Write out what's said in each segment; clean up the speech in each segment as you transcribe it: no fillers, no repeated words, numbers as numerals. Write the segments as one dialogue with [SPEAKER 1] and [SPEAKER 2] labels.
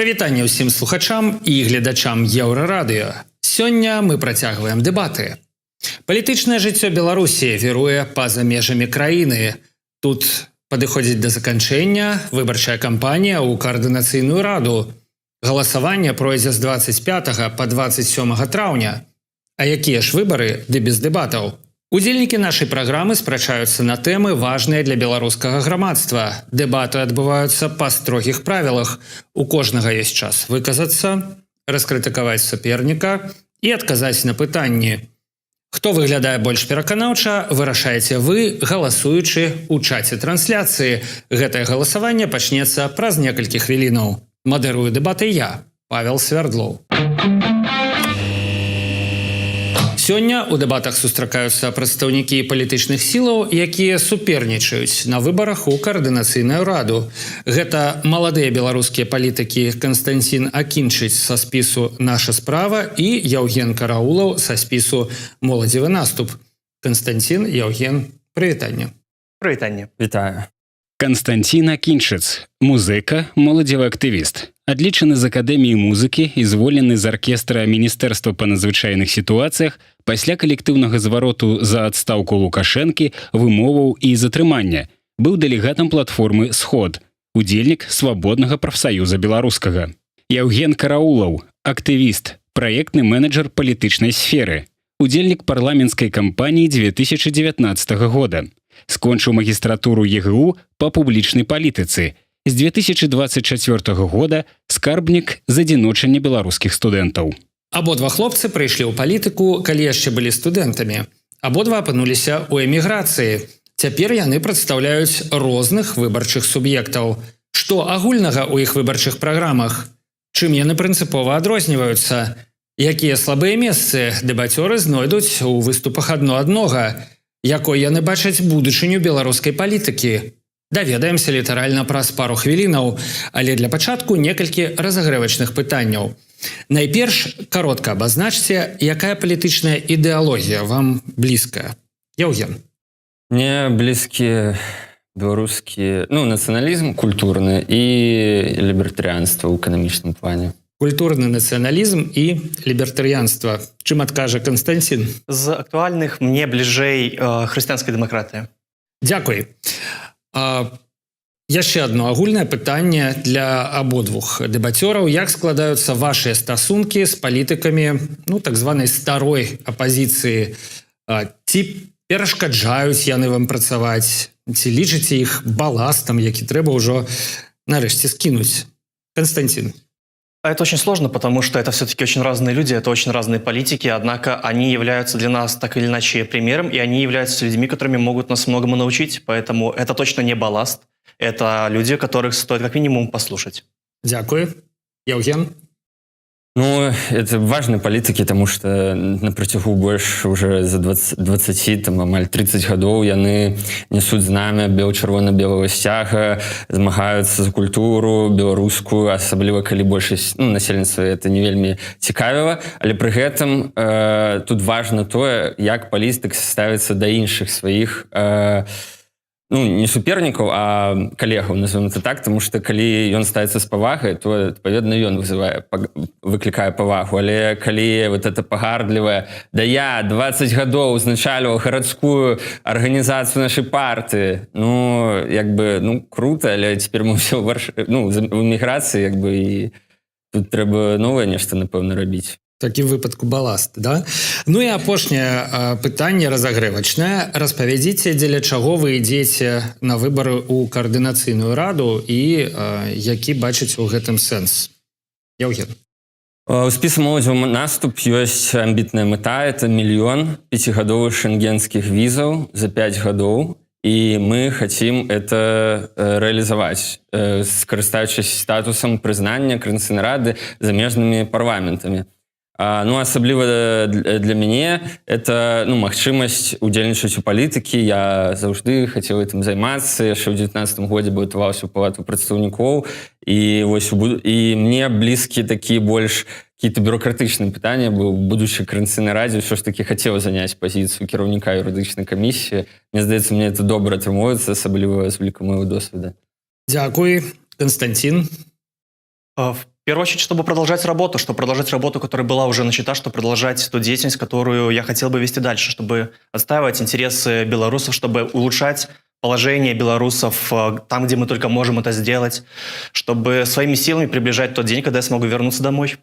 [SPEAKER 1] Прывітанне ўсім слухачам і гледачам Еўрарадыё. Сёння мы працягваем дэбаты. Палітычнае жыццё Беларусі віруе па-за межамі краіны. Тут падыходзіць да заканчэння выбарчая кампанія ў каардынацыйную раду. Галасаванне пройдзе з 25 па 27 траўня. А якія ж выбары, ды без дэбатаў? Удзельнікі нашай праграмы спрачаюцца на тэмы, важныя для беларускага грамадства. Дэбаты адбываюцца па строгіх правілах. У кожнага ёсць час выказацца, раскрытыкаваць суперніка і адказаць на пытанні. Хто выглядае больш пераканаўча, вырашаеце вы, галасуючы ў чаце трансляцыі. Гэтае галасаванне пачнецца праз некалькі хвілінаў. Мадэрую дэбаты я, Павел Свярдлоў. Сёння ў дэбатах сустракаюцца прадстаўнікі палітычных сілаў, якія супернічаюць на выбарах у каардынацыйную раду. Гэта маладыя беларускія палітыкі Константин Акінчыц са спісу «Наша справа» і Яўген Караулаў са спісу «Моладзевы наступ». Константин, Яўген, прывітанне.
[SPEAKER 2] Прывітанне.
[SPEAKER 3] Вітаю. Константин Акінчыц, музыка, моладзевы актывіст. Адлічаны з Акадэміі музыкі і зволены з аркестра Міністэрства па надзвычайных сітуацыях пасля калектыўнага звароту за адстаўку Лукашэнкі, вымоваў і затрымання. Быў дэлегатам платформы «Сход», удзельнік Свабоднага прафсаюза беларускага. Яўген Караулаў, актывіст, праектны менеджер палітычнай сферы, удзельнік парламенцкай кампаніі 2019 года. Скончыў магістратуру ЕГУ па публічнай палітыцы. З 2024 года скарбнік з адзіночання беларускіх студэнтаў.
[SPEAKER 1] Абодва хлопцы прыйшлі ў палітыку, калі яшчэ былі студэнтамі. Абодва апынуліся ў эміграцыі. Цяпер яны прадстаўляюць розных выбарчых суб'ектаў. Што агульнага ў іх выбарчых праграмах? Чым яны прынцыпова адрозніваюцца? Якія слабыя месцы дэбацёры знойдуць у выступах адно-аднога? Якой яны бачаць будучыню беларускай палітыкі? Даведаемся літаральна праз пару хвілінаў, але для пачатку некалькі разагрэвачных пытанняў. Найперш, каротка абазначце, якая палітычная ідэалогія вам блізкая. Яўген.
[SPEAKER 2] Мне блізкі беларускі, нацыяналізм культурны і лібертарыянства ў эканамічным плане.
[SPEAKER 1] Культурны нацыяналізм і лібертарыянства. Чым адкажа Константин?
[SPEAKER 4] З актуальных мне бліжэй хрысціянская дэмакратыя.
[SPEAKER 1] Дзякуй. Яшчэ одно агульнае пытанне для абодвух дэбацёраў. Як складаюцца вашыя стасункі з палітыкамі, так званай старой апазіцыі? Ці перашкаджаюць яны вам працаваць? Ці лічыце іх баластам, які трэба ўжо нарэшце скінуць? Константин.
[SPEAKER 4] Это очень сложно, потому что это все-таки очень разные люди, это очень разные политики, однако они являются для нас так или иначе примером, и они являются людьми, которыми могут нас многому научить, поэтому это точно не балласт, это люди, которых стоит как минимум послушать.
[SPEAKER 1] Дякую. Яўген?
[SPEAKER 2] Это важные политики, потому что на працягу больш уже за 20, амаль 30 гадоў яны несуць знамя бел-чырвона-белага сцяга, змагаюцца за культуру беларускую, асабліва калі большасць насельніцтва это не вельмі цікавіла, але пры гэтым тут важна тое, як палітык ставіцца да іншых сваіх не супернікаў, а калегаў, назовем это так, тому што калі ён ставіцца з павагай, то, адпаведна, ён выклікае павагу. Але калі вот это пагардлівае, да я 20 гадоў узначальваў гарадскую арганізацыю нашай партыі, круто, але цяпер мы ўсё в эміграцыі, і тут трэба новае нешта, напэўна, рабіць.
[SPEAKER 1] Такі выпадку баласт, да? І апошняе пытанне разагрэвачнае. Распавядзіце, дзеля чаго вы ідзеце на выбары ў каардынацыйную раду і які бачыце ў гэтым сэнс? Яўген.
[SPEAKER 2] У спісу «Моладзевы наступ» ёсць амбітная мэта, это 1 мільён 5гадовых шенгенскіх візаў за 5 гадоў, і мы хацім это рэалізаваць, скарыстаючыся статусам прызнання Каардынацыйнай рады замежнымі парламентамі. Асабліва для мяне это магчымасць удзельнічаць у палітыкі. Я заўжды хацеў гэтым займацца, яшчэ ў 19 годзе балатаваўся ў палату прадстаўнікоў, і мне блізкі такі больш какие-то бюрократычныя пытанні, бо будучы Каардынацыйнай радзе ўсё ж такі хацеў заняць пазіцыю кіраўніка юрыдычнай камісіі. Мне здаецца, мне это добра атрымоўваецца, асабліва з улікам майго досведа.
[SPEAKER 1] Дзякуй. Константин.
[SPEAKER 4] В В первую очередь, чтобы продолжать работу, которая была уже начата, чтобы продолжать ту деятельность, которую я хотел бы вести дальше, чтобы отстаивать интересы белорусов, чтобы улучшать положение белорусов там, где мы только можем это сделать, чтобы своими силами приближать тот день, когда я смогу вернуться домой.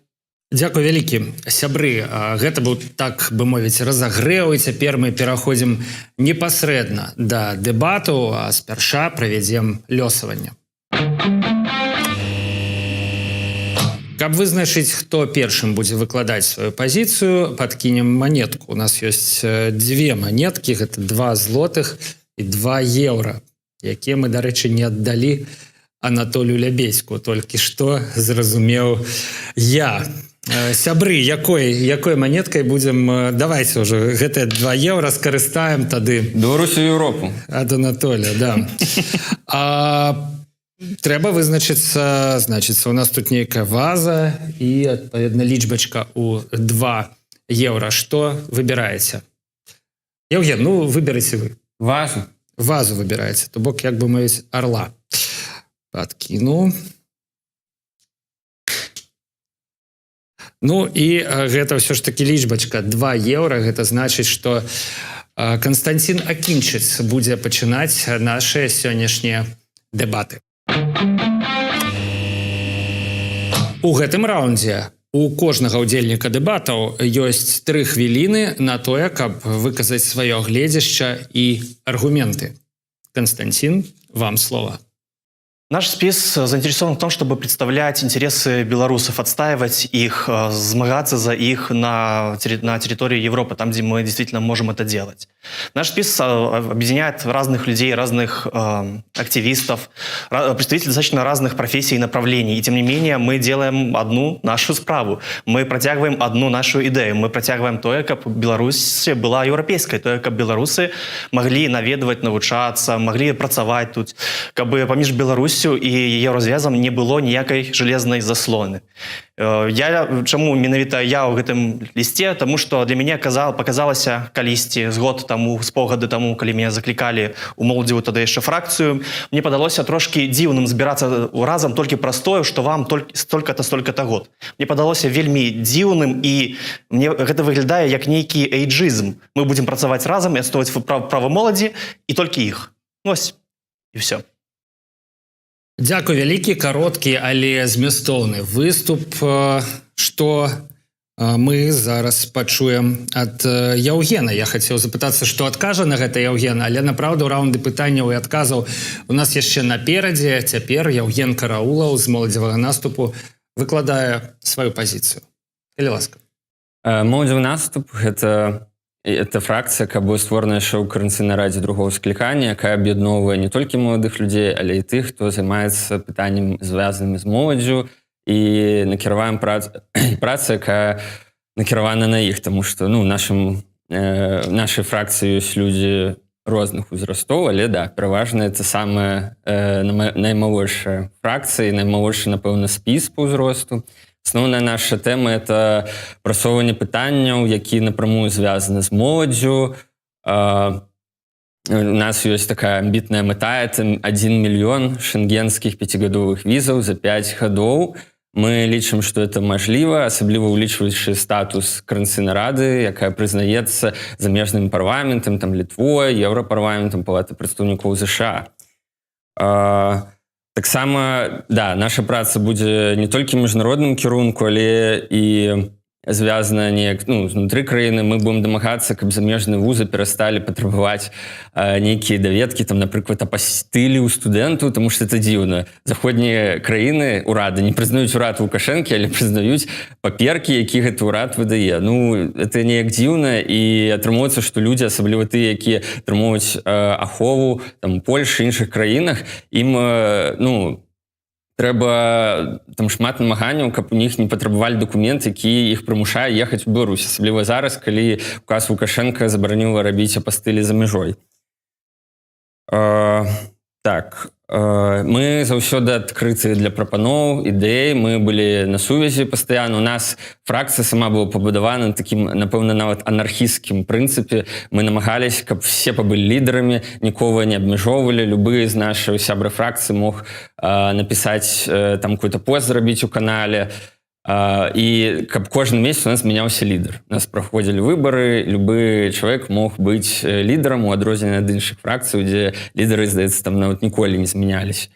[SPEAKER 1] Дзякуй вялікі сябры, гэта быў, так бы мовіць, разагрэў, і цяпер мы пераходзім непасрэдна да дэбату, а спярша правядзем лёсаванне. Каб вызначыць, хто першым будзе выкладаць сваю пазіцыю, падкінем манетку. У нас ёсць дзве манеткі, гэта 2 злотых і 2 еўра, якія мы, дарэчы, не аддалі Анатолію Лябедзьку, толькі што зразумеў я. Сябры, якой манеткай будзем, давайте ўжо гэтыя 2 еўра скарыстаем тады.
[SPEAKER 2] Беларусі ў Еўропу.
[SPEAKER 1] Ад Анатолія, да. Трэба вызначыцца, значыцца, у нас тут нейкая ваза і, адпаведна, лічбачка ў 2 еўра. Што выбіраеце? Евген, ну, выберыце вы.
[SPEAKER 2] Вазу.
[SPEAKER 1] Вазу выбіраеце, то бок, як бы мовіць, арла. Падкіну. Ну і гэта ўсё ж такі лічбачка 2 еўра, гэта значыць, што Константин Акінчыц будзе пачынаць нашыя сённяшнія дэбаты. У гэтым раундзе у кожнага ўдзельніка дэбатаў ёсць 3 хвіліны на тое, каб выказаць сваё гледзяшча і аргументы. Константин, вам слово.
[SPEAKER 4] Наш спец заинтересован в том, чтобы представлять интересы белорусов, отстаивать их, змагаться за их на территории Европы, там, где мы действительно можем это делать. Наш спец объединяет разных людей, разных активистов, представителей достаточно разных профессий и направлений. И тем не менее мы делаем одну нашу справу. Мы протягиваем одну нашу идею. Мы протягиваем то, как Беларусь была европейской, то, как белорусы могли наведывать, навучаться, могли працаваць тут, как бы поміж Беларусью і яе развязам не было ніякай жалезнай заслоны. Чаму менавіта я ў гэтым лісце? Таму што для мяне паказалася калісьці з год таму, з паўгады таму, калі мяне заклікалі ў моладзевую тады яшчэ фракцыю, мне падалося трошкі дзіўным збірацца разам толькі праз тое, што вам столькі-то, столькі-то год. Мне падалося вельмі дзіўным, і мне гэта выглядае як нейкі эйджызм. Мы будзем працаваць разам і адстойваць правы моладзі, і толькі іх. Вось, і ўсё.
[SPEAKER 1] Дзякуй вялікі, кароткі, але змястоўны выступ, што мы зараз пачуем ад Яўгена. Я хацеў запытацца, што адкажа на гэта Яўген, але направду раунды пытанняў і адказаў у нас яшчэ наперадзе. Цяпер Яўген Караулаў з моладзевага наступу выкладае сваю пазіцыю. Калі ласка.
[SPEAKER 2] Моладзевы наступ — это фракцыя, якая была створана яшчэ ў Коардынацыйнай радзе другого склікання, якая аб'ядноўвае не толькі маладых людзей, але і тых, хто займаецца пытаннямі, звязанымі з моладдзю, і накіраваем працу, якая накіравана на іх, таму што нашай фракцыі ёсць людзі розных узрастоў, але да, пераважна это самая наймалодшая фракцыя, наймалодшы, напэўна, спіс по ўзросту. Асноўная наша тэма — это прасоўванне пытанняў, які напрамую звязаны з моладдзю. У нас ёсць такая амбітная мэта — это 1 мільён шенгенскіх 5гадовых візаў за 5 гадоў. Мы лічым, што это мажліва, асабліва ўлічваючы статус Коардынацыйнай рады, якая прызнаецца замежным парламентам, там Літвой, Еўрапарламентам, Палатай прадстаўнікоў ЗША. Таксама, да, наша праца будзе не толькі міжнародным кірунку, але і звязана неяк, знутры краіны. Мы будем дамагацца, каб замежныя вузы перасталі патрабаваць нейкія даведкі, там, напрыклад, апастылі ў студэнтаў, таму што это дзіўна. Заходнія краіны, урады, не прызнаюць урад Лукашэнкі, але прызнаюць паперкі, які гэты ўрад выдае. Это неяк дзіўна, і атрымоўваецца, што людзі, асабліва тыя, якія атрымоўваюць ахову, там, Польшы, іншых краінах, ім, трэба там шмат намаганняў, каб у них не патрабавалі дакумент, які іх прымушае ехаць у Беларусь, асабліва зараз, калі указ Лукашэнка забараніла рабіць апастылі за мяжой. Так, Мы заўсёды адкрыты для прапаноў, ідэй, мы былі на сувязі пастаянна. У нас фракцыя сама была пабудавана на такім, напэўна, нават анархісцкім прынцыпе. Мы намагаліся, каб все пабылі лідарамі, нікога не абмяжоўвалі. Любы з нашых сябры фракцыі мог напісаць там какой-то пост зрабіць у канале. І каб кожны месяц у нас мяняўся лідар. У нас праходзілі выбары, любы чалавек мог быць лідарам у адрозненне ад іншых фракцый, дзе лідары, здаецца, там нават ніколі не змянялись.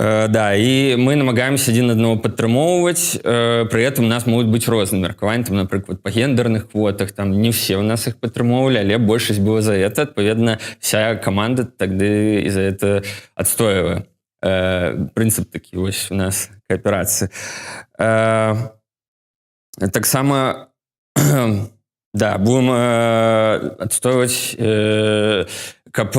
[SPEAKER 2] Да, і мы намагаемся адзін аднаго падтрымоўваць, пры этом у нас могуць быць розныя меркаванні, там, напрыклад, па гендерных квотах, там не ўсе ў нас іх падтрымоўвалі, але большасць была за это, адпаведна, вся каманда тады і за это адстойвае. Прынцып такі вось у нас кааперацыі. Таксама да, будем адстойваць, каб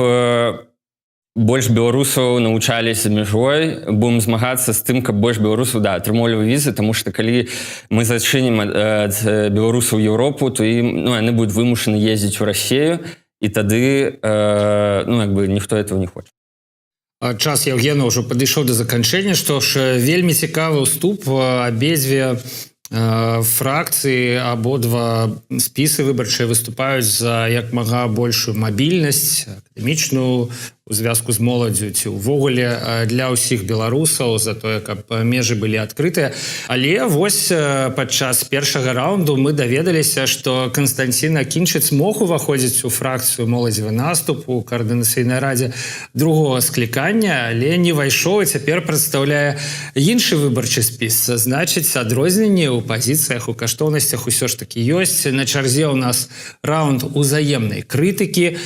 [SPEAKER 2] больш беларусаў навучались за мяжой, будем змагацца з тым, каб больш беларусаў атрымоўвалі візы, тому што калі мы зачынім ад беларусаў Еўропу, то яны будуць вымушаны ездзіць у Расію, і тады ніхто этого не хоча.
[SPEAKER 1] Час Яўгена ўжо падышоў да заканчэння, што ж вельмі цікавы ўступ. Абедзве фракцыі, абодва спісы выбарчыя выступаюць за як мага большую мабільнасць акадэмічную у звязку з моладдзю ці ўвогуле для ўсіх беларусаў, за тое, каб межы былі адкрытыя. Але вось падчас першага раунду мы даведаліся, што Канстанцін Акінчыц мог уваходзіць у фракцыю «Моладзевы наступ» у каардынацыйнай радзе другога склікання, але не вайшоў і цяпер прадстаўляе іншы выбарчы спіс. Значыць, адрозненні ў пазіцыях, у каштоўнасцях усё ж такі ёсць. На чарзе ў нас раунд узаемнай крытыкі.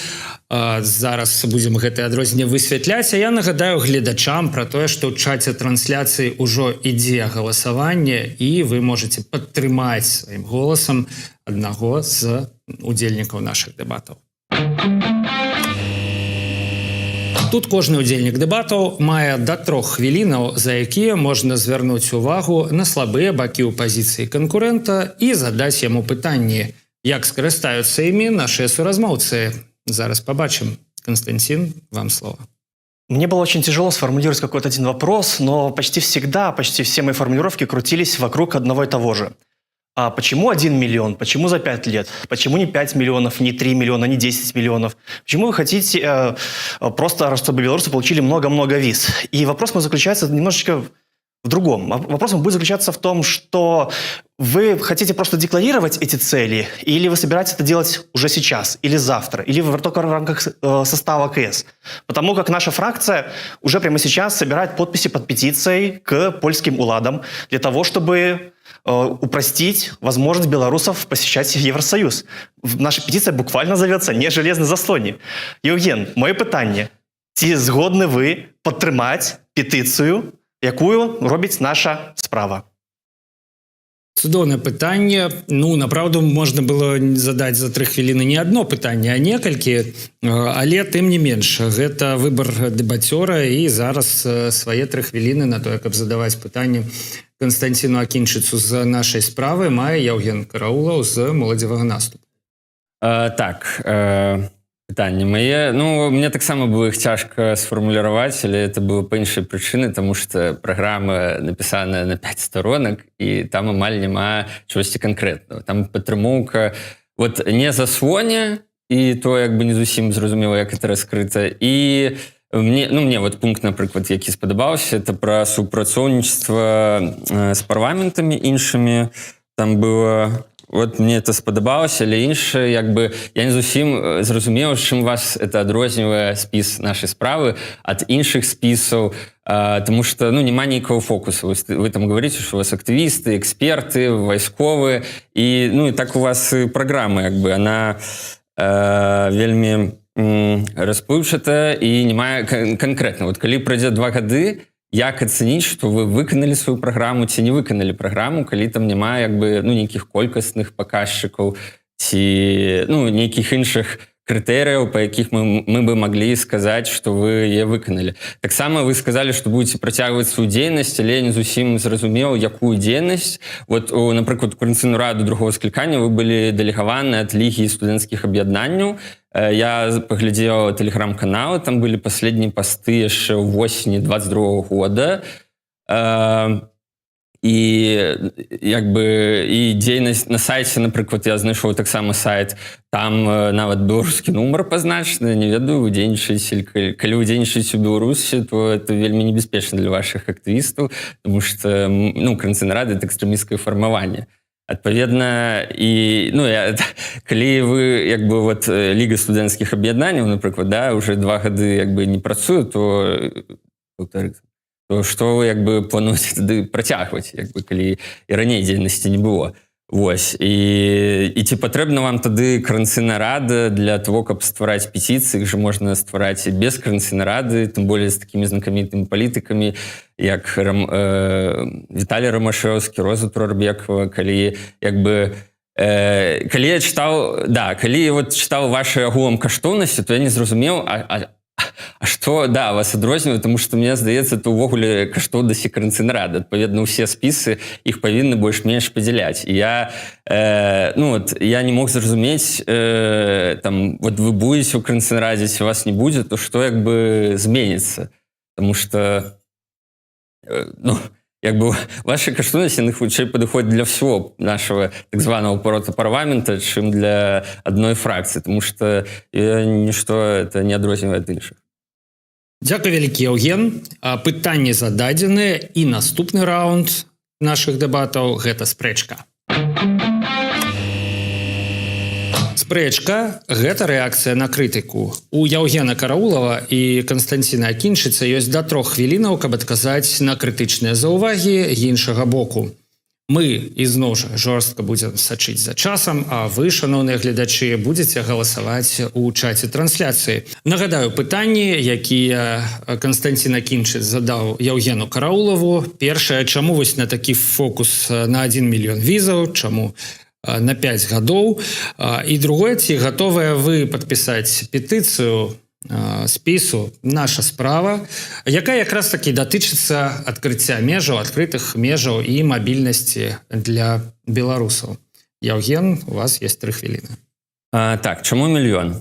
[SPEAKER 1] Зараз будзем гэтыя адрозненні высвятляць, а я нагадаю гледачам пра тое, што ў чаце трансляцыі ўжо ідзе галасаванне, і вы можете падтрымаць сваім голасам аднаго з удзельнікаў нашых дэбатаў. Тут кожны удзельнік дэбатаў мае да 3 хвілінаў, за якія можна звярнуць увагу на слабыя бакі ў пазіцыі канкурэнта і задаць яму пытанні. Як скарыстаюцца імі нашыя суразмоўцы? Зараз побачим. Константин, вам слово.
[SPEAKER 4] Мне было очень тяжело сформулировать какой-то один вопрос, но почти все мои формулировки крутились вокруг одного и того же. А почему 1 миллион? Почему за 5 лет? Почему не 5 миллионов, не 3 миллиона, не 10 миллионов? Почему вы хотите просто, чтобы белорусы получили много-много виз? И вопрос мой заключается немножечко в другом. Вопрос будет заключаться в том, что вы хотите просто декларировать эти цели, или вы собираетесь это делать уже сейчас, или завтра, или только в рамках состава КС. Потому как наша фракция уже прямо сейчас собирает подписи под петицией к польским уладам для того, чтобы упростить возможность белорусов посещать Евросоюз. Наша петиция буквально зовется «Не железный заслоні». Євген, моє питання. Ці згодні ви підтримати петицію, якую робить наша справа?
[SPEAKER 1] Цудоўнае пытанне. Направду можна было задаць за 3 хвіліны не одно пытанне, а некалькі, але тым не менш. Гэта выбар дэбацёра, і зараз свае 3 хвіліны на тое, каб задаваць пытанне Константину Акінчыцу з нашай справы мае Яўген Караулаў з «Моладзевага наступу».
[SPEAKER 2] Так, пытанне мае. Мне таксама было іх цяжка сфармуліраваць, але это было па іншай прычыны, таму што праграма напісаная на 5 сторонак, і там амаль няма чогосьці канкрэтнага. Там падтрымоўка не заслоне, і то як бы не зусім зразумела, як это раскрыта. І мне пункт, напрыклад, які спадабаўся, это пра супрацоўніцтва з парламентамі іншымі. Там было... мне это спадабалася, але іншае, я не зусім зразумеў, чым вас это адрознівае спіс нашай справы ад іншых спісаў, тому што няма нейкага фокусу. Вы там говорите, што у вас актывісты, эксперты, вайсковыя, і так у вас і праграма, она вельмі расплыўчатая і не мае канкрэтна. Калі пройдзе 2 гады, як ацэніць, што вы выканалі сваю праграму ці не выканалі праграму, калі там няма нейкіх колькасных паказчыкаў ці нейкіх іншых крытэрыяў, па якіх мы бы маглі сказаць, што вы яе выканалі. Таксама вы сказалі, што будете працягваць сваю дзейнасць, але не зусім зразумеў, якую дзейнасць. Напрыклад, у Коордынацыйную раду другого склікання вы былі дэлегаваны ад Лігі студэнцкіх аб'яднанняў, Я паглядзеў тэлеграм-каналы, там былі паследнія пасты яшчэ ў восені 22 года. І як бы і дзейнасць на сайце, напрыклад, я знайшоў таксама сайт, там нават беларускі нумар пазначаны, не ведаю, вы дзейнічаеце, калі вы дзейнічаеце ў Беларусі, то это вельмі небяспечна для вашых актывістаў, тому што Кранцынрада — это экстрэмісцкае фармаванне. Адпаведна, і калі вы як бы Ліга студэнцкіх аб'яднанняў, напрыклад, уже 2 гады як бы не працуе, то што вы як бы плануеце тады працягваць, як бы калі і раней дзейнасці не было. Вось. І ці патрэбна вам тады Кранцынрада для того, каб ствараць петыцыі, іх жа можна ствараць і без Кранцынрады, тым болей з такімі знакамітымі палітыкамі, як Віталій Ромашэўскі, Роза Турарбекова, калі я чытаў, чытаў вашы агулам каштоўнасці, то я не зразумеў, а што, вас адрознівае, тому што, мне здаецца, это ўвогуле каштоўнасці Кранцынрады. Адпаведна, ўсе спісы іх павінны больш-менш падзяляць. І я не мог зразумець, вы будзеце ў Кранцынрадзе, ці вас не будзе, то што як бы зменіцца. Таму што, ваши каштоўнасці, яны хутчэй падыходзяць для ўсяго нашего так званого парламента, чым для адной фракцыі, тому што нішто это не адрознівае ад іншых.
[SPEAKER 1] Дзякуй вялікі, Яўген. Пытанні зададзеныя, і наступны раунд нашых дэбатаў — гэта спрэчка. Спрэчка – гэта рэакцыя на крытыку. У Яўгена Караулава і Канстанціна Акінчыца ёсць да 3 хвілінаў, каб адказаць на крытычныя заўвагі іншага боку. Мы, ізноў жа, жорстка будзем сачыць за часам, а вы, шаноўныя гледачы, будзеце галасаваць у чаце трансляцыі. Нагадаю пытанні, якія Канстанцін Акінчыц задаў Яўгену Караулаву. Першае, чаму вось на такі фокус на 1 мільён візаў, чаму на 5 гадоў. І другое, ці гатовыя вы падпісаць петыцыю спісу «Наша справа», якая якраз таки датычыцца адкрыцця межаў, адкрытых межаў і мабільнасці для беларусаў. Яўген, у вас есть 3 хвіліны.
[SPEAKER 2] Так, чаму мільён?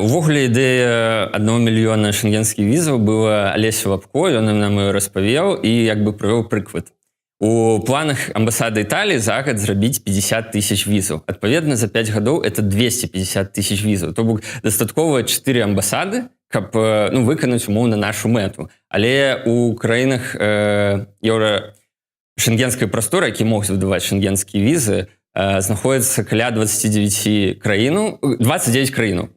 [SPEAKER 2] Увогуле ідэя 1 мільёна шенгенскіх візаў была Алеся Лапко, ён нам её распавеў і як бы прывёў прыклад. У планах амбасады Італіі за год зрабіць 50 тысяч візаў. Адпаведна, за 5 гадоў это 250 тысяч візаў. То бок дастаткова 4 амбасады, каб выканаць умоўна нашу мэту. Але у краінах шенгенскай прасторы, які могуць выдаваць шенгенскія візы, знаходзіцца каля 29 краінаў.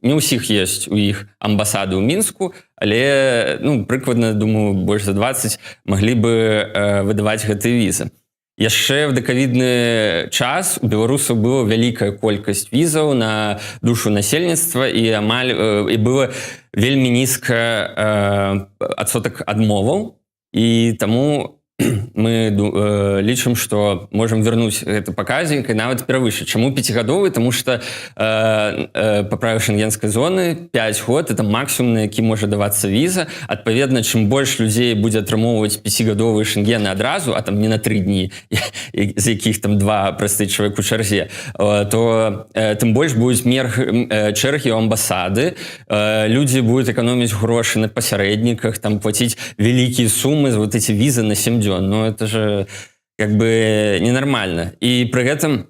[SPEAKER 2] Не ўсіх ёсць у іх амбасады ў Мінску, але прыкладна, думаю, больш за 20 маглі бы выдаваць гэтыя візы. Яшчэ в дакавідны час у беларусаў была вялікая колькасць візаў на душу насельніцтва і было вельмі нізка адсотак адмоваў, і таму мы лічым, што можам вярнуць гэты паказнік і нават перавышыць. Чаму 5гадовы? Таму што па праве шенгенскай зоны 5 год это максімум, на які можа давацца віза. Адпаведна, чым больш людзей будзе атрымоўваць 5гадовыя шенгены адразу, а там не на 3 дні, з якіх там 2 прастый чалавек у чарзе, то тым больш будуць чэргі ў амбасады, людзі будуць эканоміць грошы на пасярэдніках, там плаціць вялікія сумы за вот эти візы на 7 дзён. Но это же как бы ненормально. И при этом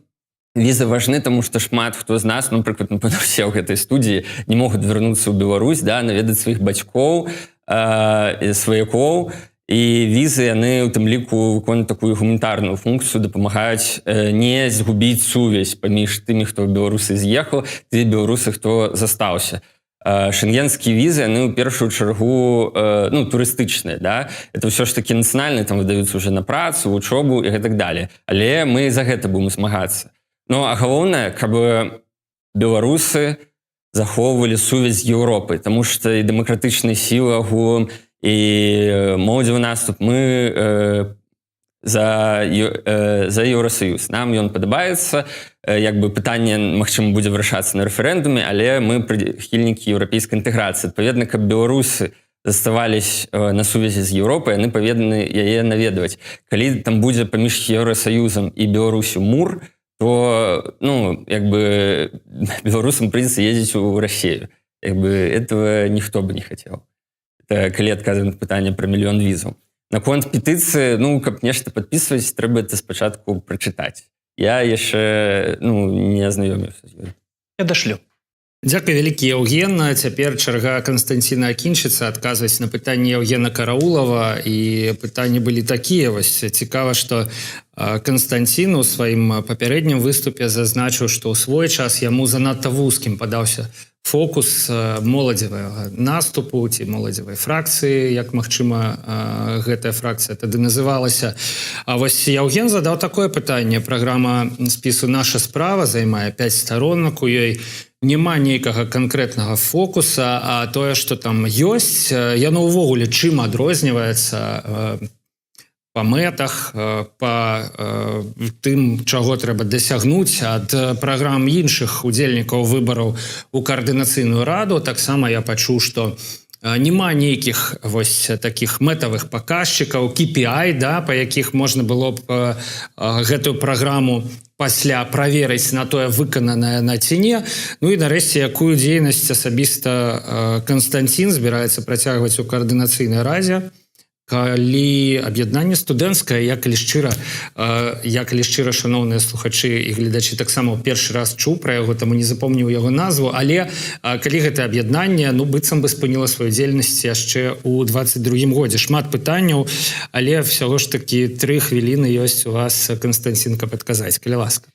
[SPEAKER 2] візы важны, тому што шмат хто з нас, напрыклад, все ў гэтай студіі не могуць вярнуцца ў Беларусь, наведаць сваіх бацькоў, сваякоў. І візы, яны ў тым ліку выконваюць такую гуманітарную функцыю, дапамагаюць не згубіць сувязь паміж тымі, хто ў Беларусы з'ехаў, тымі беларусы, хто застаўся. Шенгенскія візы, яны ў першую чаргу турыстычныя, это ўсё ж такі нацыянальныя, там выдаюцца уже на працу, вучобу і гэтак далее. Але мы за гэта будем змагацца. А галоўнае, каб беларусы захоўвалі сувязь з Еўропай, таму што і дэмакратычныя сілы агулам, і моладзевы наступ, мы за Еўросаюз. Нам ён падабаецца, як бы пытанне, магчыма, будзе вырашацца на рэферэндуме, але мы прыхільнікі еўрапейскай інтэграцыі. Адпаведна, каб беларусы заставались на сувязі з Еўропай, яны павінны яе наведваць. Калі там будзе паміж Еўросаюзам і Беларусю мур, то, як бы, беларусам прыйдзецца ездзіць у Расію. Этого ніхто бы не хацеў. Это калі адказваць на пытанне пра мільён візаў. Наконт петыцыі, каб нешта падпісваць, трэба это спачатку прачытаць. Я яшчэ не азнаёміўся з ёй.
[SPEAKER 4] Я дашлю.
[SPEAKER 1] Дзякуй вялікі, Яўген. Цяпер чарга Канстанціна Акінчыца адказваць на пытанні Яўгена Караулава, і пытанні былі такія. Вось цікава, што Канстанцін у сваім папярэднім выступе зазначыў, што ў свой час яму занадта вузкім падаўся фокус моладзевага наступу ці моладзевай фракцыі, як магчыма гэтая фракцыя тады называлася. А вось Яўген задаў такое пытанне. Праграма спісу «Наша справа» займае 5 старонак, у ёй няма нейкага канкрэтнага фокуса, а тое, што там ёсць, яно ўвогуле чым адрозніваецца па мэтах, па тым, чаго трэба дасягнуць ад праграм іншых удзельнікаў выбараў у каардынацыйную раду. Таксама я пачуў, што няма нейкіх вось такіх мэтавых паказчыкаў, KPI, па якіх можна было б гэтую праграму пасля праверыць на тое, выкананае на ці не. І нарэшце, якую дзейнасць асабіста Канстанцін збіраецца працягваць у каардынацыйнай радзе, калі аб'яднанне студэнцкае, я калі шчыра, шаноўныя слухачы і гледачы, таксама ў першы раз чуў пра яго, таму не запомніў яго назву, але калі гэта аб'яднанне, быццам бы спыніла сваю дзейнасць яшчэ ў 22-м годзе. Шмат пытанняў, але ўсяго ж такі 3 хвіліны ёсць у вас, Канстанцін, каб адказаць, калі ласка.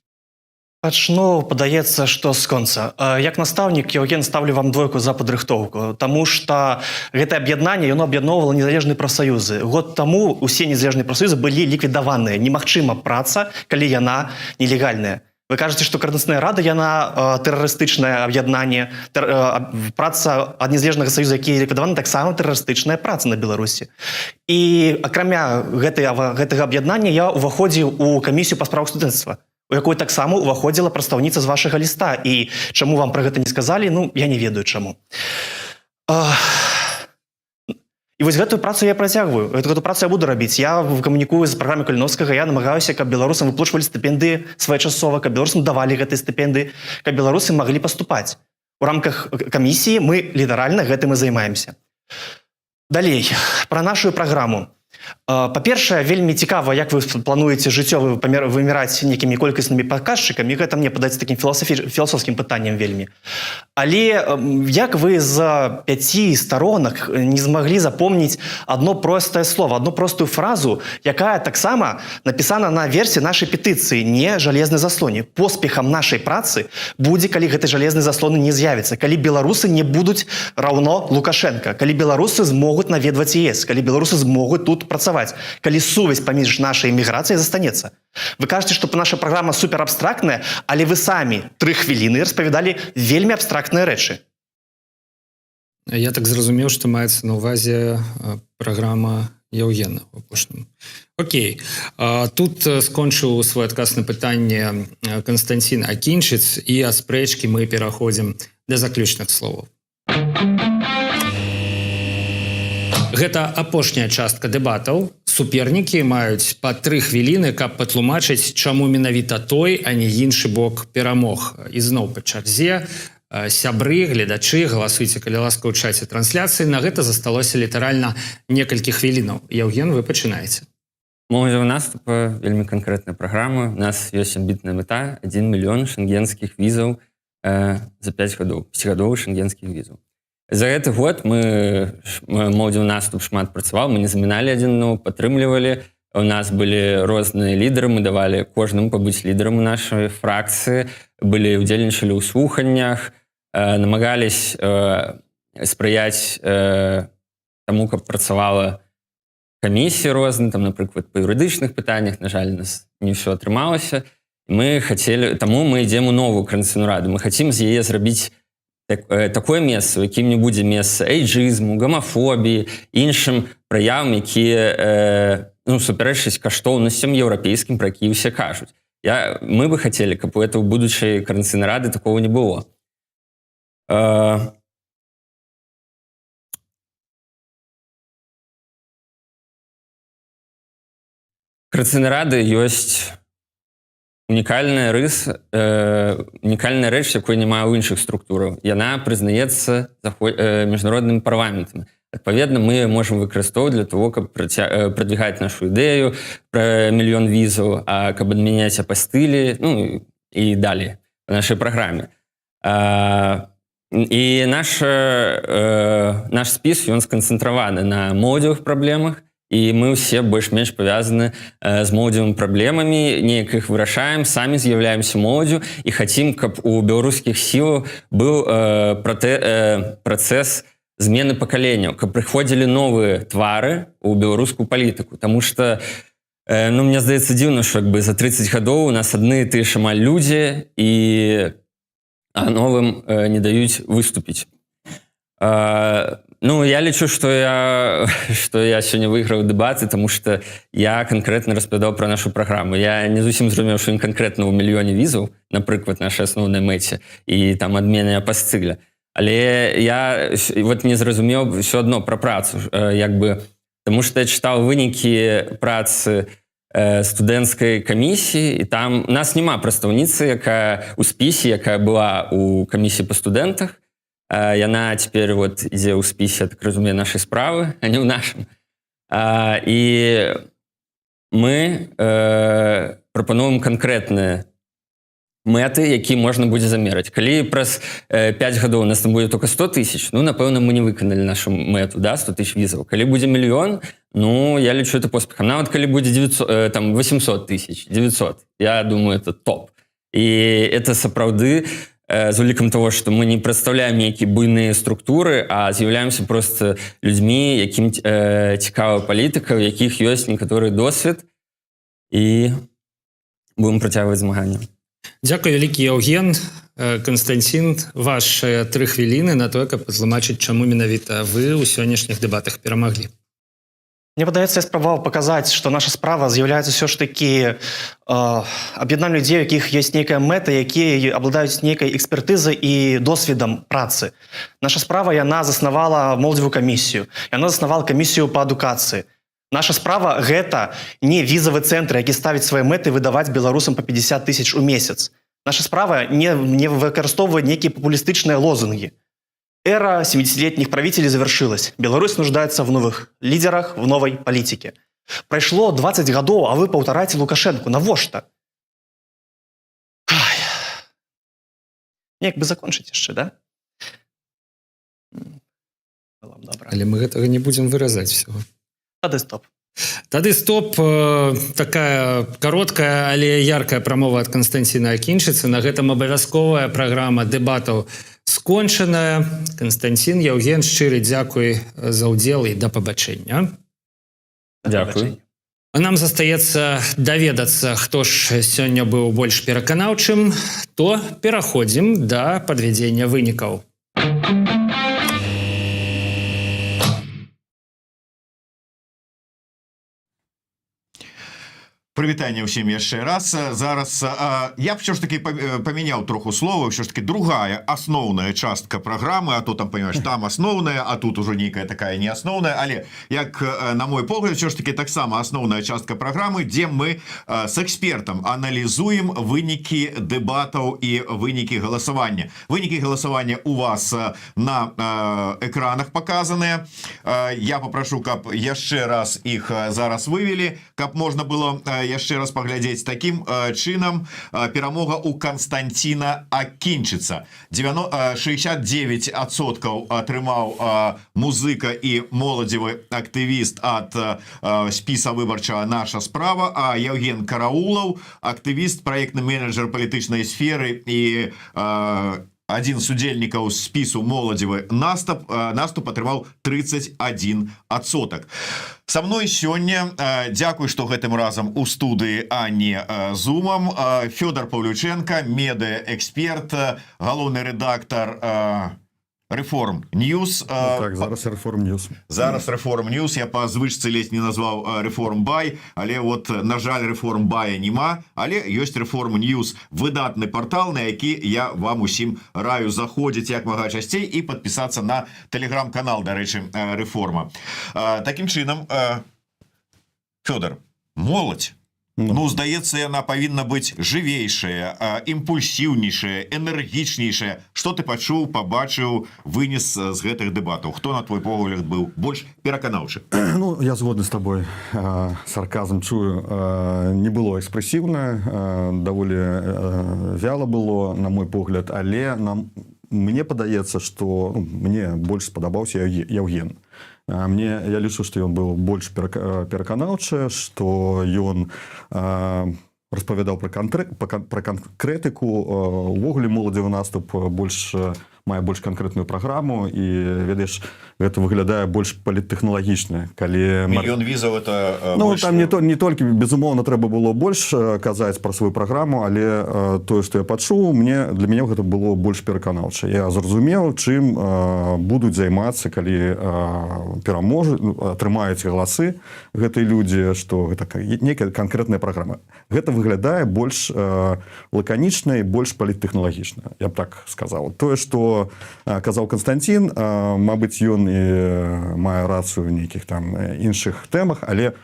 [SPEAKER 4] Пачну, падаецца, што з конца. Як настаўнік, Яўген, ставлю вам 2 за падрыхтоўку, таму што гэтае аб'яднанне, яно аб'ядноўвала незалежныя прафсаюзы. Год таму усе незалежныя прафсаюзы былі ліквідаваныя. Немагчыма праца, калі яна нелегальная. Вы кажаце, што Каардынацыйная рада, яна тэрарыстычнае аб'яднанне, праца ад незалежнага саюза, які ліквідаваны, таксама тэрарыстычная праца на Беларусі. І акрамя гэтага аб'яднання я ўваходзіў у камісію па справах студэнцтва, у якой таксама ўваходзіла прадстаўніца з вашага ліста. І чаму вам пра гэта не сказалі, я не ведаю чаму. І вось гэтую працу я працягваю. Гэту працу я буду рабіць. Я камунікую з праграмай Каліновскага, я намагаюся, каб беларусам выплачвалі стыпендыі своечасова, каб беларусам давалі гэтыя стыпендыі, каб беларусы маглі паступаць. У рамках камісіі мы літаральна гэтым і займаемся. Далей, пра нашу праграму. Па-першае, вельмі цікава, як вы плануеце жыццё выміраць нейкімі колькаснымі паказчыкамі. Гэта мне падаецца такім філасофскім пытаннем вельмі. Але як вы з 5 старонак не змаглі запомніць одно простае слово, одну простую фразу, якая таксама напісана на версіі нашай петыцыі «Не жалезнай заслоне». Поспехам нашай працы будзе, калі гэтай жалезнай заслоны не з'явіцца, калі беларусы не будуць раўно Лукашенко, калі беларусы змогуць наведваць ЕС, калі беларусы змогуць тут працаваць, калі сувязь паміж нашай эміграцыяй застанецца. Вы кажаце, што наша праграма суперабстрактная, але вы самі 3 хвіліны распавядалі вельмі абстрактныя рэчы.
[SPEAKER 1] Я так зразумеў, што маецца на ўвазе праграма Яўгена ў апошнім. Окей. Тут скончыў свой адказ на пытанне Канстанцін Акінчыц, і ад спрэчкі мы пераходзім да заключных словаў. Гэта апошняя частка дэбатаў. Супернікі маюць па 3 хвіліны, каб патлумачыць, чаму менавіта той, а не іншы бок перамог. І зноў па чарзе. Сябры, гледачы, галасуйце, калі ласка, ў чаце трансляцыі. На гэта засталося літаральна некалькі хвілінаў. Яўген, вы пачынаеце.
[SPEAKER 2] Моладзевы наступ вельмі канкрэтная праграма. У нас ёсць амбітная мэта 1 мільён шэнгенскіх візаў за 5 гадоў. 5гадовых шэнгенскіх візаў. За гэты год моладзевы наступ шмат працаваў, мы не заміналі адзін аднаго, падтрымлівалі. У нас былі розныя лідары, мы давалі кожнаму пабыць лідарам у нашай фракцыі, удзельнічалі ў слуханнях, намагались спрыяць таму, каб працавала камісія розныя, напрыклад, па юрыдычных пытаннях, на жаль, нас не ўсё атрымалася. Таму мы ідзем у новую Каардынацыйную раду. Мы хацім з яе зрабіць такое месца, у якім не будзе месца эйджызму, гомафобіі, іншым праявам, якія супярэчаць каштоўнасцям еўрапейскім, пра якія ўсе кажуць. Мы бы хацелі, каб у этого будучай Каардынацыйнай рады такого не было. Каардынацыйнай рады ёсць унікальная унікальная рэч, якой няма ў іншых структураў. Яна прызнаецца міжнароднымі парламентамі. Адпаведна, мы можам выкарыстоўваць для того, каб прадвігаць нашу ідэю пра мільён візаў, каб адмяняць апастылі, ну, і далей па нашай праграме. І наш спіс, ён сканцэнтраваны на моладзевых праблемах, і мы ўсе больш-менш павязаны з моладзевымі праблемамі, неяк іх вырашаем, самі з'яўляемся моладзю і хацім, каб у беларускіх сілаў быў працэс змены пакаленняў, каб прыходзілі новыя твары ў беларускую палітыку. Таму што, ну, мне здаецца дзіўна, што за 30 гадоў у нас адны і тыя ж амаль людзі, а новым не даюць выступіць. Ну, я лічу, што я сёння выйграў дэбаты, таму што я канкрэтна распавядаў пра нашу праграму. Я не зусім зразумеў, што ён канкрэтна ў мільёне візаў, напрыклад, нашай асноўнай мэце, і там адмены апастыля. Але я не зразумеў ўсё адно пра працу, таму што я чытаў вынікі працы студэнцкай камісіі, і там у нас няма прадстаўніцы, якая ў спісе, якая была ў камісіі па студэнтах. Яна цяпер ідзе ў спісе, так разумею, нашай справы, а не ў нашым. І мы прапануем канкрэтныя мэты, які можна будзе замераць. Калі праз 5 гадоў у нас там будзе толькі 100 тысяч, ну, напэўна, мы не выканалі нашу мэту, 100 тысяч візаў. Калі будзе мільён, ну, я лічу это поспехам. Нават калі будзе 800 тысяч, 900, я думаю, это топ. І это сапраўды з улікам того, што мы не прадстаўляем нейкія буйныя структуры, а з'яўляемся проста людзьмі, якім цікава палітыка, у якіх ёсць некаторы досвед, і будем працягваць змаганне.
[SPEAKER 1] Дзякуй вялікі, Яўген. Канстанцін, вашыя 3 хвіліны на тое, каб патлумачыць, чаму менавіта вы ў сённяшніх дэбатах перамаглі.
[SPEAKER 4] Мне падаецца, я спрабаваў паказаць, што наша справа з'яўляецца ўсё ж такі аб'яднаннем людзей, у якіх ёсць нейкая мэта, якія абладаюць нейкай экспертызай і досведам працы. Наша справа, яна заснавала моладзевую камісію, яна заснавала камісію па адукацыі. Наша справа – гэта не візавы цэнтр, які ставіць свае мэты выдаваць беларусам па 50 тысяч у месяц. Наша справа не выкарыстоўвае нейкія папулістычныя лозунгі. Эра 70-летних правителей завершилась. Беларусь нуждается в новых лидерах, в новой политике. Прайшло 20 гадоў, а вы паўтараеце Лукашенко. Навошта? Неяк бы закончыць яшчэ, да?
[SPEAKER 1] Але мы гэтага не будзем выразаць всего.
[SPEAKER 4] Тады стоп.
[SPEAKER 1] Тады стоп. Такая кароткая, але яркая прамова ад Канстанціна Акінчыцы. На гэтым абавязковая праграма дэбатаў скончаная. Канстанцін, Яўген, шчыры дзякуй за ўдзел і да пабачэння.
[SPEAKER 2] Дзякуй.
[SPEAKER 1] Нам застаецца даведацца, хто ж сёння быў больш пераканаўчым, то пераходзім да падвядзення вынікаў.
[SPEAKER 5] Прывітанне ўсім яшчэ раз. Зараз я б ўсё ж таки памяняў троху слова, ўсё ж таки другая асноўная частка праграмы, а то там, понимаешь, там асноўная, а тут ужо нейкая такая не асноўная, але як на мой погляд, ўсё ж таки таксама асноўная частка праграмы, дзе мы с экспертам аналізуем вынікі дэбатаў і вынікі галасавання. Вынікі галасавання у вас на экранах показаныя. Я попрошу, каб яшчэ раз іх зараз вывели, каб можна было яшчэ раз паглядзець. Такім чынам перамога у Канстанціна Акінчыца. 69% атрымаў музыка і моладзевы актывіст ад спіса выбарчага «Наша справа», а Яўген Караулаў, актывіст, праектны менеджер палітычнай сферы і один з удзельнікаў спісу моладзевы наступ атрымаў 31%. Со мной сёння, дзякуй, што гэтым разам у студыі, а не зумам, Фёдор Павлюченко, медыа-эксперт, галоўны рэдактар Reform News.
[SPEAKER 6] Так, зараз Reform News.
[SPEAKER 5] Зараз Reform News. Я па звычцы ледзь не назваў Reform Buy, але вот, на жаль, Reform Buy нема, але ёсць Reform News, выдатны партал, на які я вам усім раю заходзіць як мага часцей і падпісацца на тэлеграм-канал, дарэчы, Reforma. Такім чынам, Фёдор, моладзь Ну, здаецца, яна павінна быць жывейшая, імпульсіўнейшая, энергічнейшая. Што ты пачуў, пабачыў, вынес з гэтых дэбатаў? Хто, на твой погляд, быў больш пераканаўчы?
[SPEAKER 6] Ну, я згодны з табой. Сарказм чую. Не было экспрэсіўна, даволі вяла было, на мой погляд, але мне падаецца, што мне больш спадабаўся Яўген. Я лічу, што ён быў больш пераканаўчы, што ён распавядаў пра канкрэтыку. Увогуле моладзевы наступ мае больш канкрэтную праграму і, ведаеш, гэта выглядае больш паліттэхналагічна.
[SPEAKER 5] Мільён візаў это
[SPEAKER 6] Ну,
[SPEAKER 5] больш...
[SPEAKER 6] там не толькі, безумоўна, трэба было больш казаць пра сваю праграму, але тое, што я пачуў, для мяне гэта было больш пераканаўча. Я зразумеў, чым будуць займацца, калі атрымаюць галасы гэтыя людзі, што гэта нейкая канкрэтная праграма. Гэта выглядае больш лаканічна і больш паліттэхналагічна, я б так сказаў. Тое, што казаў Константин, мабыць, ён і мае рацыю ў нейкіх там іншых тэмах, але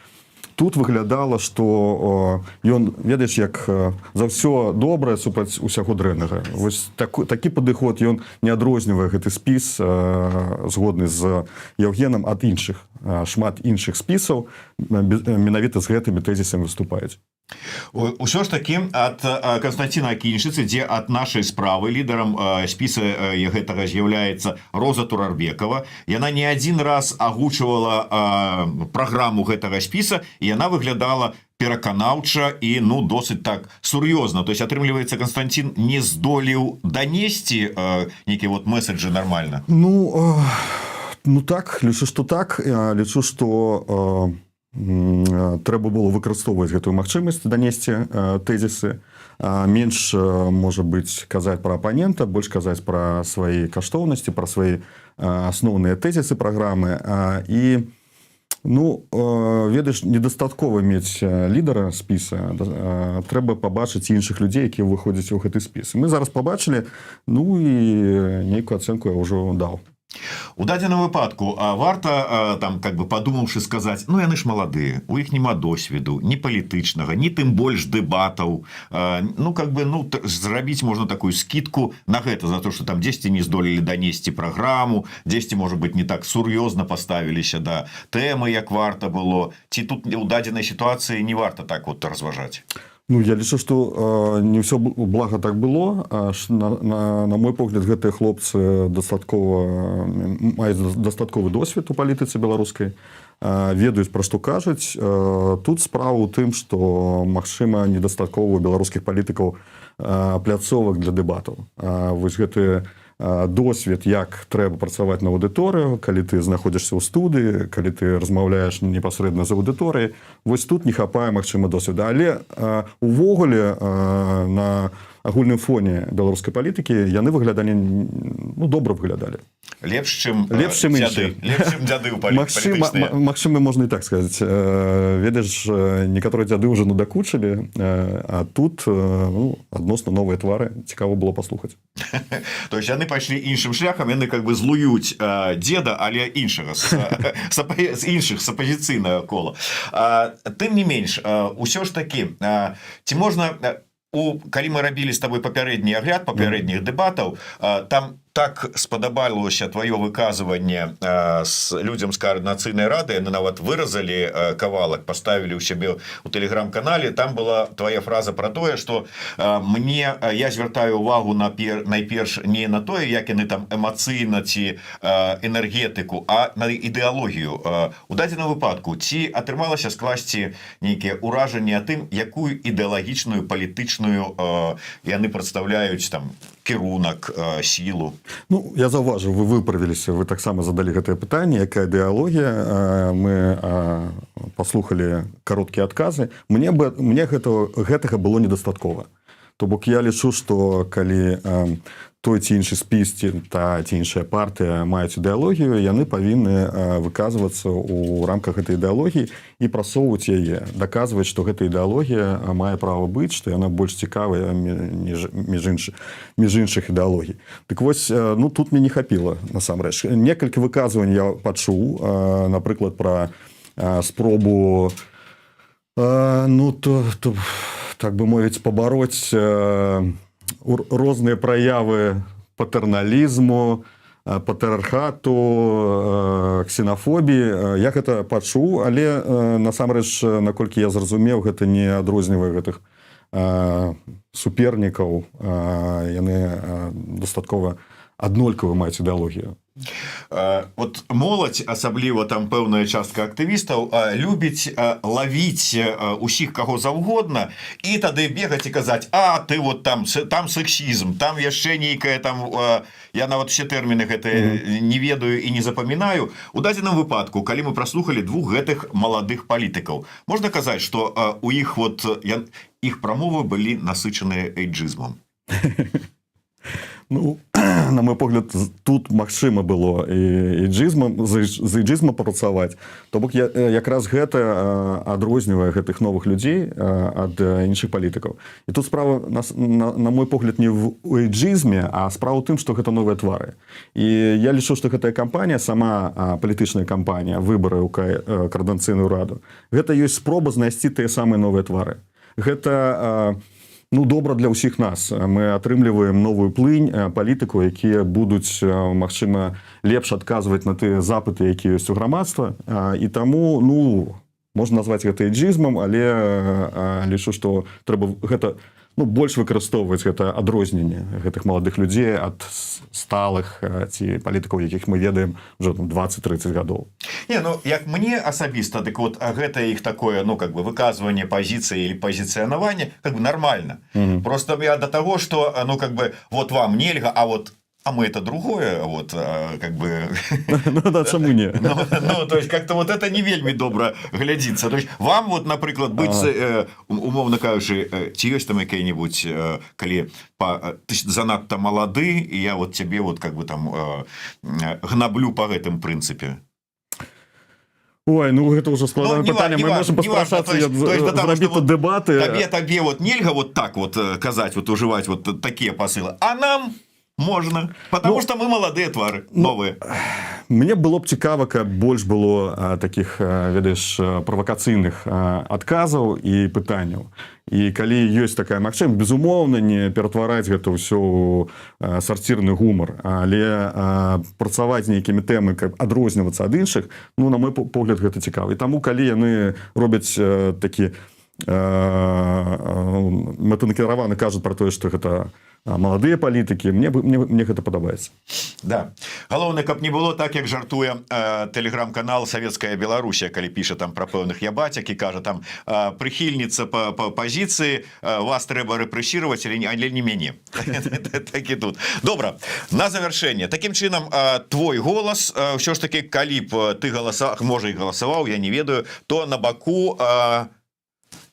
[SPEAKER 6] тут выглядала, што ён, ведаеш, як за ўсё добрае супраць усяго дрэннага. Вось такі падыход, ён не адрознівае гэты спіс, згодны з Яўгенам, ад іншых. Шмат іншых спісаў менавіта з гэтымі тэзісамі выступаюць.
[SPEAKER 5] Усё ж такі ад Константина Акіньшыцы, дзе ад нашай справы лідарам спіса гэтага з'яўляецца Роза Турарбекова. Яна не адзін раз агучвала праграму гэтага спіса, і яна выглядала пераканаўча і досыць так сур'ёзна. То есть атрымліваецца, Константин не здолеў данесці нейкія месаджы нармальна.
[SPEAKER 6] Ну так, лічу, што так. Лічу, што трэба было выкарыстоўваць гэтую магчымасць данесці тэзісы. Менш, можа быць, казаць пра апанента, больш казаць пра свае каштоўнасці, пра свае асноўныя тэзісы праграмы. І, ведаеш, недастаткова мець лідара спіса. Трэба пабачыць іншых людзей, якія выходзяць у гэты спіс. Мы зараз пабачылі, і нейкую ацэнку я ўжо даў.
[SPEAKER 5] У дадзеным выпадку варта, падумаўшы, сказаць, яны ж маладыя, у іх няма досведу, ні палітычнага, ні тым больш дэбатаў. Зрабіць можна такую скідку на гэта, за то, што там дзесьці не здолелі данесці праграму, дзесьці, можа быць, не так сур'ёзна паставіліся да тэмы, як варта было. Ці тут у дадзенай сітуацыі не варта так разважаць?
[SPEAKER 6] Я лічу, што не ўсё блага так было. На мой погляд, гэтыя хлопцы маюць дастатковы досвед у палітыцы беларускай, ведаюць, пра што кажуць. Тут справа ў тым, што, магчыма, недастаткова у беларускіх палітыкаў пляцовак для дэбатаў. Вось гэты досвед, як трэба працаваць на аўдыторыю, калі ты знаходзішся ў студыі, калі ты размаўляеш непасрэдна з аўдыторыяй, вось тут не хапае, магчыма, досведа. Але увогуле на агульным фоне беларускай палітыкі яны выглядалі, добра выглядалі.
[SPEAKER 5] Лепш, чым дзяды ў палітычныя.
[SPEAKER 6] Магчыма, можна і так сказаць. Ведаеш, некаторыя дзяды ўжо надакучылі, а тут адносна новыя твары. Цікава было паслухаць.
[SPEAKER 5] То есть яны пайшлі іншым шляхам, яны злуюць дзеда, але іншага, з іншых, з апазіцыйнага кола. Тым не менш, усё ж такі, ці можна... Калі мы рабілі з табой папярэдні агляд папярэдніх дэбатаў, там так спадабалася твоё выказыванне людзям з Каардынацыйнай рады, яны нават выразалі кавалак, паставілі ў сябе ў тэлеграм-канале. Там была твоя фраза пра тое, што я звяртаю увагу найперш не на тое, як яны там эмацыйна ці энергетыку, а на ідэалогію. У дадзеным выпадку, ці атрымалася скласці нейкія ўражанні о тым, якую ідэалагічную, палітычную яны прадстаўляюць там кірунак, сілу?
[SPEAKER 6] Я заўважыў, вы выправіліся, вы таксама задалі гэтае пытанне, якая ідэалогія. Мы паслухалі кароткія адказы. Мне гэтага было недастаткова. То бок я лічу, што калі той ці іншы спіс, ці іншая партыя маюць ідэалогію, яны павінны выказвацца ў рамках гэтай ідэалогіі і прасоўваць яе, даказваць, што гэта ідэалогія мае права быць, што яна больш цікавая між іншых ідэалогій. Дык вось, тут мне не хапіла, насамрэч. Некалькі выказванняў я пачуў, напрыклад, пра спробу Ну, то, так бы мовіць, пабароць розныя праявы патэрналізму, патрыархату, ксенафобіі. Я гэта пачуў, але насамрэч, наколькі я зразумеў, гэта не адрознівае гэтых супернікаў. Яны дастаткова аднолькава маюць ідэалогію.
[SPEAKER 5] Вот моладзь, асабліва там пэўная частка актывістаў, любіць лавіць усіх каго заўгодна і тады бегаць і казаць: а ты вот там сексізм, там яшчэ нейкае там, я нават все тэрміны гэтыя не ведаю і не запамінаю. У дадзеным выпадку, калі мы праслухалі двух гэтых маладых палітыкаў, можна казаць, што у іх вот іх прамовы былі насычаныя эйджызмам.
[SPEAKER 6] Ну, на мой погляд, тут магчыма было і з эйджызмам працаваць. То бок якраз гэта адрознівае гэтых новых людзей ад іншых палітыкаў. І тут справа, на мой погляд, не в эйджызме, а справа ў тым, што гэта новыя твары. І я лічу, што гэтая кампанія, сама палітычная кампанія, выбары ў Коордынацыйную раду, гэта ёсць спроба знайсці тыя самыя новыя твары. Гэта добра для ўсіх нас. Мы атрымліваем новую плынь палітыкаў, якія будуць, магчыма, лепш адказваць на тыя запыты, якія ёсць у грамадства. І таму, можна назваць гэта эйджызмам, але лічу, што трэба гэта больш выкарыстоўваць гэта адрозненне гэтых маладых людзей ад сталых ці палітыкаў, якіх мы ведаем уже 20-30 гадоў.
[SPEAKER 5] Як мне асабіста, дык вот гэта іх такое, выказванне пазіцыі или пазіцыянаванне нормально. Просто я до того, что вот вам нельга, а мы это другое,
[SPEAKER 6] Да, чаму не?
[SPEAKER 5] То есть как-то вот это не вельмі добра глядзіцца. То есть вам вот, напрыклад, быць, умовно кажучы, ці ёсць там якая-нибудь, калі ты занадта малады, і я вот тебе вот там гнаблю по гэтым прынцыпе.
[SPEAKER 6] Ой, гэта ўжо складанае пытанне. Мы можем паспрашацца, зрабіць тут дэбаты.
[SPEAKER 5] Табе вот нельга вот так вот казаць, вот ужываць вот такія пасылы. А нам можно, потому что мы молодые твары, новые.
[SPEAKER 6] Мне было б цікава, каб больш было таких, ведаеш, правакацыйных адказаў і пытанняў. І калі ёсць такая магчымасць, безумоўна, не ператвараць гэта ўсё ў сарцірны гумар, але працаваць з нейкімі тэмамі, каб адрознівацца ад іншых, на мой погляд, гэта цікава. І таму, калі яны робяць такі мэтанакіраваны, кажуць пра тое, што гэта маладыя палітыкі, мне гэта падабаецца.
[SPEAKER 5] Да. Галоўнае, каб не было так, як жартуе тэлеграм-канал «Савецкая Беларусія», калі піша там пра пэўных ябацяк і кажа там: прыхільніца па пазіцыі, вас трэба рэпрэсіраваць, але не мяне. Так і тут. Добра, на завяршэнне. Такім чынам, твой голас, ўсё ж такі, калі б ты галасаваў, можа і галасаваў, я не ведаю, то на баку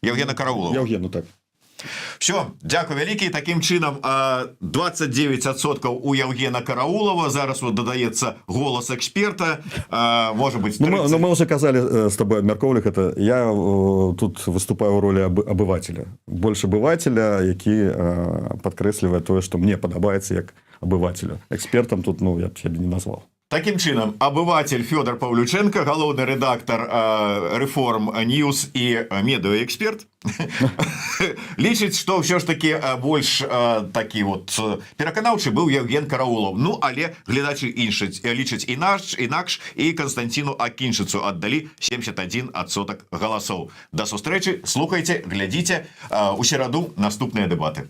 [SPEAKER 5] Евгена Караулова.
[SPEAKER 6] Евгену, так.
[SPEAKER 5] Все, дзякуй вялікі. Такім чынам 29% у Евгена Караулова. Зараз вот дадаецца голас эксперта. Может быть, 30.
[SPEAKER 6] Мы уже казали с тобой, абмяркоўвалі гэта. Я тут выступаю ў ролі абывателя. Больш абывателя, які падкрэслівае тое, што мне падабаецца як абывателю. Экспертам тут, я б сябе не назваў.
[SPEAKER 5] Таким чынам, абыватель Фёдор Павлюченко, галоўны рэдактар Reform News і медыаэксперт, лічыць, што ўсё ж такі больш такі вот пераканаўчы быў Евген Караулов. Але гледачы лічаць інакш, і Константину Акінчыцу аддалі 71% галасоў. Да сустрэчы, слухайце, глядзіце. У сераду наступныя дэбаты.